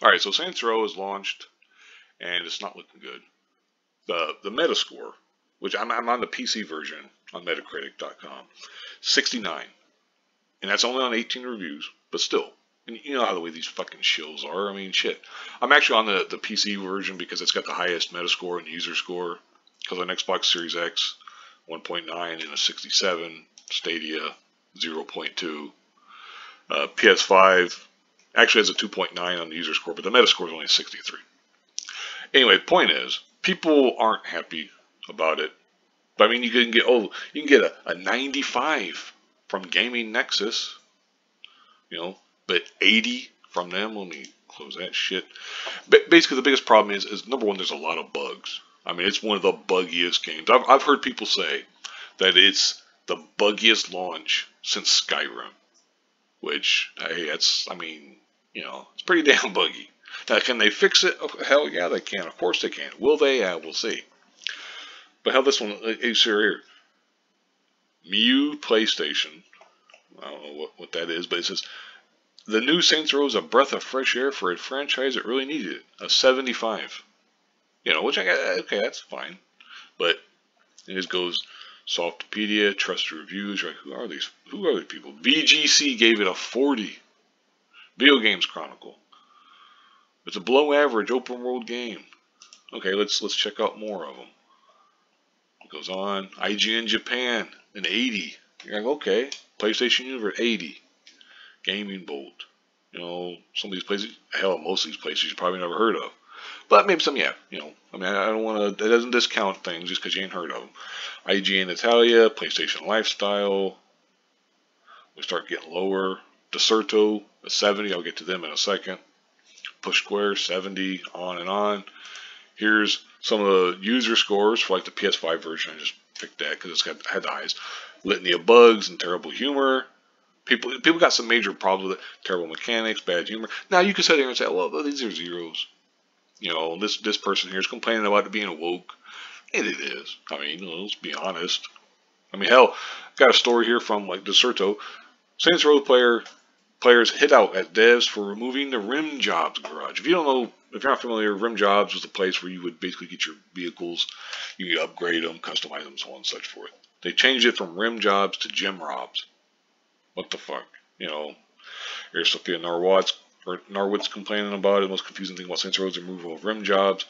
Alright, so Saints Row is launched, and it's not looking good. The Metascore, which I'm on the PC version on Metacritic.com, 69. And that's only on 18 reviews, but still. And you know how the way these fucking shills are. I mean, shit. I'm actually on the PC version because it's got the highest Metascore and user score. Because on Xbox Series X, 1.9 and a 67. Stadia, 0.2. PS5 actually has a 2.9 on the user score, but the Metascore is only 63. Anyway, the point is, people aren't happy about it. But I mean, you can get a 95 from Gaming Nexus, but 80 from them. Let me close that shit. But basically, the biggest problem is number one, there's a lot of bugs. I mean, it's one of the buggiest games. I've heard people say that it's the buggiest launch since Skyrim, which, hey, it's pretty damn buggy. Now, can they fix it? Oh, hell yeah, they can. Of course they can. Will they? Yeah, we'll see. But how this one is here. Mew PlayStation. I don't know what that is, but it says, the new Saints Row is a breath of fresh air for a franchise that really needed it. A 75. Which okay, that's fine. But it just goes Softopedia, trusted reviews, right? Who are these people? VGC gave it a 40. Video Games Chronicle. It's a below average open world game. Okay, let's check out more of them. It goes on. IGN Japan, an 80. You're like, okay. PlayStation Universe, 80. Gaming Bolt. Some of these places, hell, most of these places you probably never heard of. But maybe some, yeah. I don't want to, it doesn't discount things just because you ain't heard of them. IGN Italia, PlayStation Lifestyle. We start getting lower. Deserto, a 70. I'll get to them in a second. Push Square, 70, on and on. Here's some of the user scores for like the PS5 version. I just picked that because it's had the highest. Litany of bugs and terrible humor. People got some major problems with it. Terrible mechanics, bad humor. Now you can sit there and say, well, these are zeros. This person here is complaining about it being woke. And it is. I mean, let's be honest. I mean, hell, got a story here from like Deserto. Saints Row players hit out at devs for removing the Rim Jobs garage. If you're not familiar, Rim Jobs was the place where you would basically get your vehicles, you could upgrade them, customize them, so on and such forth. They changed it from Rim Jobs to Gem Robs. What the fuck? Here's Sophia Norwitz complaining about it. The most confusing thing about Saints Row is the removal of Rim Jobs.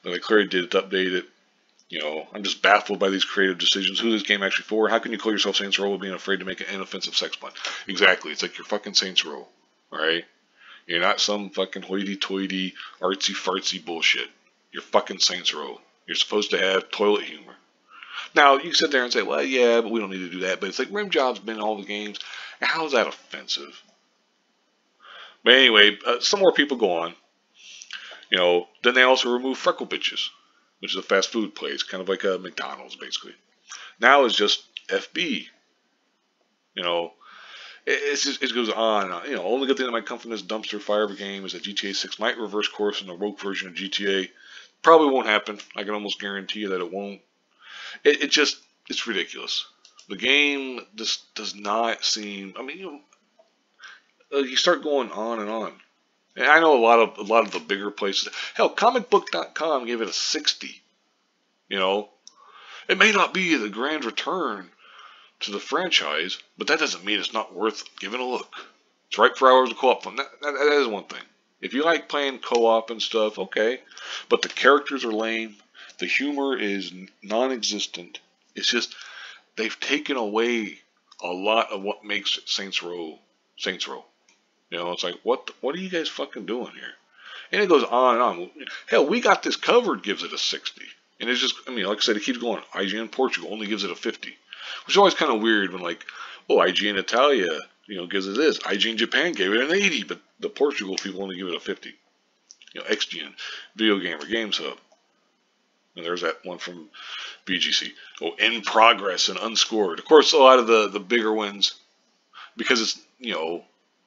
And they clearly did it to update it. I'm just baffled by these creative decisions. Who is this game actually for? How can you call yourself Saints Row while being afraid to make an inoffensive sex pun? Exactly. It's like you're fucking Saints Row. Alright? You're not some fucking hoity-toity, artsy-fartsy bullshit. You're fucking Saints Row. You're supposed to have toilet humor. Now, you can sit there and say, well, yeah, but we don't need to do that. But it's like Rim Job's been in all the games. How is that offensive? But anyway, some more people go on. Then they also remove Freckle Bitches, which is a fast food place, kind of like a McDonald's, basically. Now it's just FB. It goes on and on. Only good thing that might come from this dumpster fire of a game is that GTA 6 might reverse course in the woke version of GTA. Probably won't happen. I can almost guarantee you that it won't. It's ridiculous. The game just does not seem. I mean, you start going on and on. And I know a lot of the bigger places. Hell, comicbook.com gave it a 60. It may not be the grand return to the franchise, but that doesn't mean it's not worth giving a look. It's right for hours of co-op fun. That is one thing. If you like playing co-op and stuff, okay. But the characters are lame. The humor is non-existent. It's just they've taken away a lot of what makes Saints Row Saints Row. It's like, what are you guys fucking doing here? And it goes on and on. Hell, We Got This Covered gives it a 60. And it's just, like I said, it keeps going. IGN Portugal only gives it a 50. Which is always kind of weird when IGN Italia, gives it this. IGN Japan gave it an 80, but the Portugal people only give it a 50. XGN, Video Gamer, Games Hub. And there's that one from BGC. In progress and unscored. Of course, a lot of the bigger ones, because it's,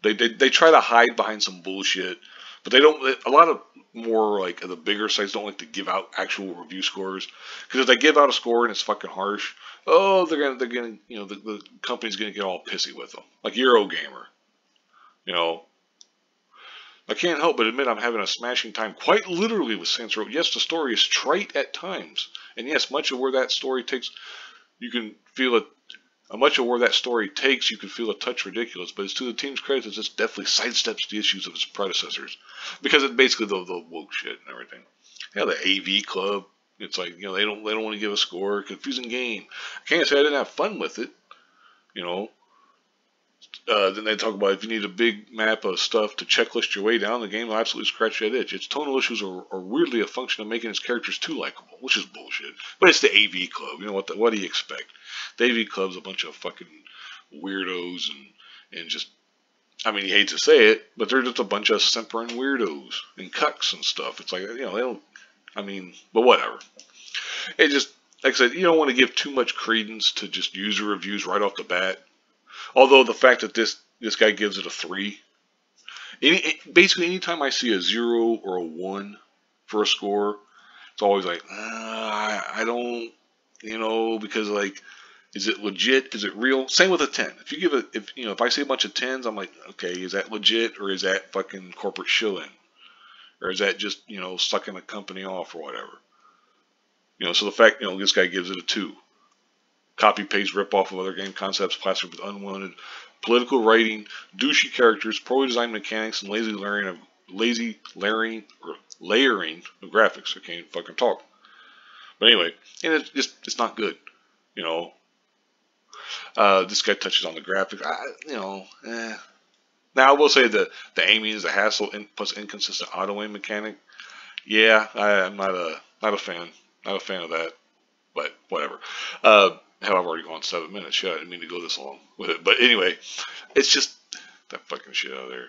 they try to hide behind some bullshit, but they don't. A lot of more like the bigger sites don't like to give out actual review scores, because if they give out a score and it's fucking harsh, they're gonna the company's gonna get all pissy with them, like Eurogamer, I can't help but admit I'm having a smashing time, quite literally, with Saints Row. Yes, the story is trite at times, and yes, much of where that story takes, you can feel it. Much of where that story takes, you can feel a touch ridiculous, but it's to the team's credit that this definitely sidesteps the issues of its predecessors, because it basically the woke shit and everything. Yeah, the AV Club. It's like, they don't want to give a score. Confusing game. I can't say I didn't have fun with it. You know, then they talk about if you need a big map of stuff to checklist your way down, the game will absolutely scratch that itch. Its tonal issues are weirdly a function of making its characters too likable, which is bullshit. But it's the AV Club. You know what do you expect? The AV Club's a bunch of fucking weirdos and just, I mean, you hate to say it, but they're just a bunch of simpering weirdos and cucks and stuff. It's like, they don't, I mean, but whatever. It just, like I said, you don't want to give too much credence to just user reviews right off the bat. Although the fact that this guy gives it a 3, basically anytime I see a 0 or a 1 for a score, it's always like, I don't, because like, is it legit? Is it real? Same with a 10. If you give it, if I see a bunch of 10s, I'm like, okay, is that legit or is that fucking corporate shilling? Or is that just, sucking a company off or whatever? So the fact, this guy gives it a 2. Copy paste rip off of other game concepts plastered with unwanted political writing, douchey characters, poorly designed mechanics, and lazy layering of graphics. I can't even fucking talk. But anyway, and it's not good. This guy touches on the graphics. Now I will say the aiming is a hassle plus inconsistent auto aim mechanic. Yeah, I'm not a fan. Not a fan of that. But whatever. Hell, I've already gone 7 minutes. Shit, I didn't mean to go this long with it. But anyway, it's just that fucking shit out there.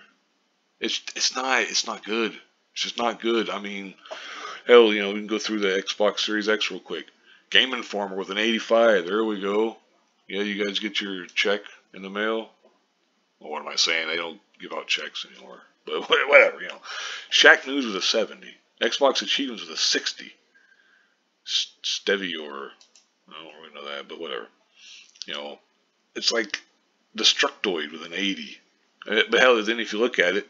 It's not good. It's just not good. I mean, hell, we can go through the Xbox Series X real quick. Game Informer with an 85. There we go. Yeah, you guys get your check in the mail. Well, what am I saying? They don't give out checks anymore. But whatever, Shaq News was a 70. Xbox Achievements was a 60. Stevior, I don't really know that, but whatever. It's like Destructoid with an 80. But hell, then if you look at it,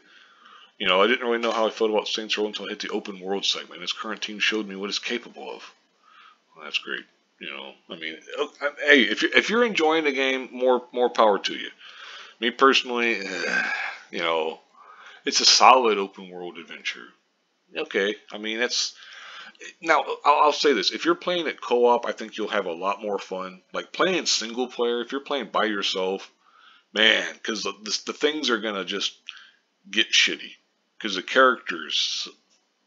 I didn't really know how I felt about Saints Row until I hit the open world segment. Its current team showed me what it's capable of. Well, that's great. I mean, hey, if you're enjoying the game, more power to you. Me personally, it's a solid open world adventure. Okay, I mean now, I'll say this. If you're playing it co-op, I think you'll have a lot more fun. Like, playing single player, if you're playing by yourself, man, because the things are going to just get shitty. Because the characters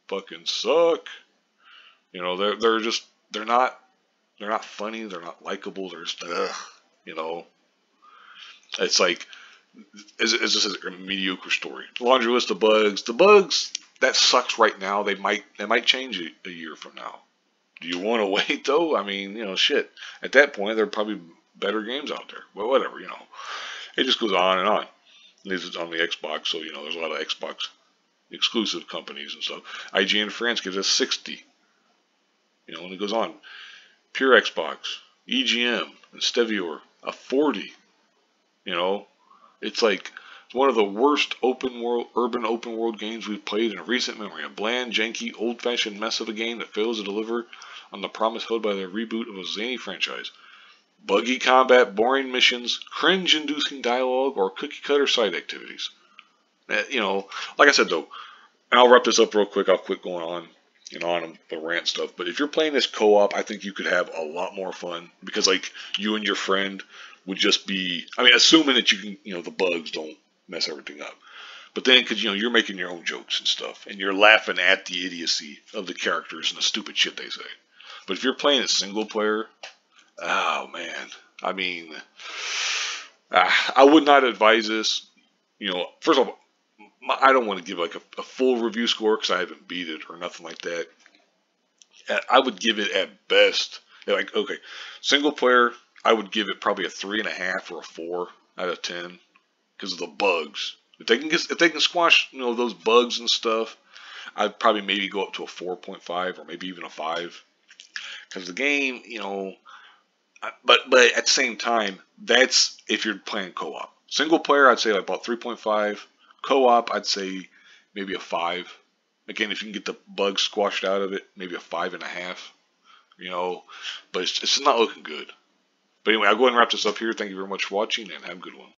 fucking suck. They're not funny, they're not likable, they're just, It's like, is this a mediocre story? Laundry list of bugs. The bugs, that sucks right now. They might change it a year from now. Do you want to wait though? I mean, shit. At that point, there are probably better games out there. Well, whatever, It just goes on and on. This is on the Xbox, so there's a lot of Xbox exclusive companies and stuff. IGN France gives us 60. And it goes on. Pure Xbox, EGM, and Stevior, a 40. It's like one of the worst urban open world games we've played in recent memory. A bland, janky, old-fashioned mess of a game that fails to deliver on the promise held by the reboot of a zany franchise. Buggy combat, boring missions, cringe-inducing dialogue, or cookie-cutter side activities. Like I said though, and I'll wrap this up real quick. I'll quit going on the rant stuff. But if you're playing this co-op, I think you could have a lot more fun because like you and your friend would just be, I mean, assuming that you can, the bugs don't mess everything up. But then, because, you're making your own jokes and stuff, and you're laughing at the idiocy of the characters and the stupid shit they say. But if you're playing a single player, oh, man. I mean, I would not advise this. First of all, I don't want to give like a full review score because I haven't beat it or nothing like that. I would give it at best, like, okay, single player, I would give it probably a 3.5 or a 4 out of 10 because of the bugs. If they can squash those bugs and stuff, I'd probably maybe go up to a 4.5 or maybe even a 5 because the game, but at the same time, that's if you're playing co-op. Single player, I'd say like about 3.5. Co-op, I'd say maybe a 5. Again, if you can get the bugs squashed out of it, maybe a 5.5. You know, but it's not looking good. But anyway, I'll go ahead and wrap this up here. Thank you very much for watching, and have a good one.